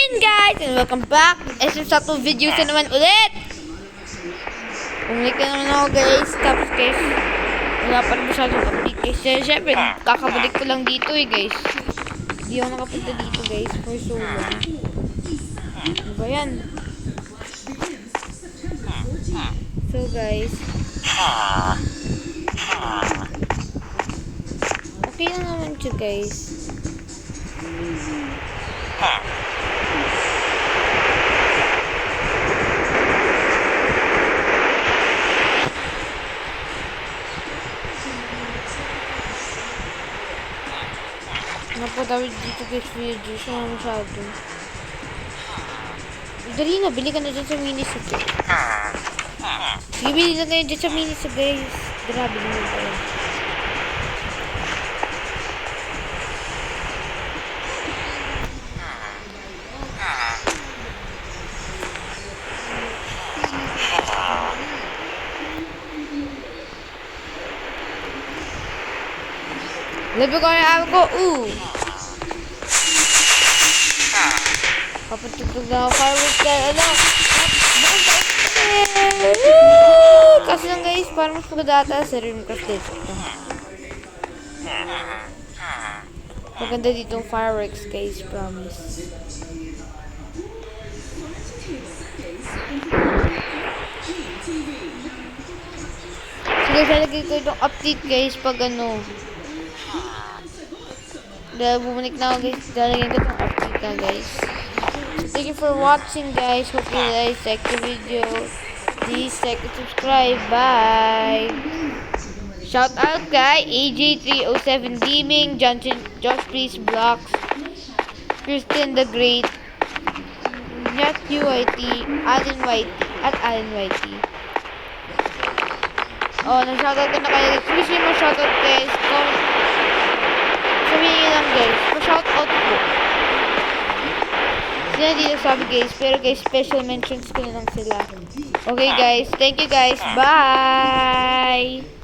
again guys and welcome back. SM Sato videos na naman ulit. Bumalik na naman ako guys. Tapos guys, wala pa rin masyadong update guys. Siyempre, kakabalik ko lang dito guys. Hindi ako nakapunta dito guys for so long. Ano ba yan? So guys, okay na naman siya guys. Napatawid dito guys, video siya masyado. Dali na, bili ka na dyan sa minisip. Sige, bili na kayo dyan sa minisip guys. Grabe naman kayo. Labi ko na ako ko. Papatutog na ako. Fireworks guys. Ano? Kasi lang guys, parang mas maganda sa Rimcraft dito. Maganda dito yung fireworks guys, promise. So guys, lalagay ko itong update guys pag ano. Dahil bumalik na ako guys, lalagyan ko itong update na guys. Thank you for watching guys. Hope you guys like the video. Please like and subscribe. Bye. Shout out kay AJ307 Gaming, Josh Please Blocks, Kristen the Great, Nat UIT, Allen YT, at Allen YT. Oh, nag-shoutout ko na kayo. Please nyo ma-shoutout guys. Sabihin nyo lang guys, ma-shoutout ko. Sila dito sabi guys, pero guys, special mentions ko na lang sila. Okay guys, thank you guys, bye!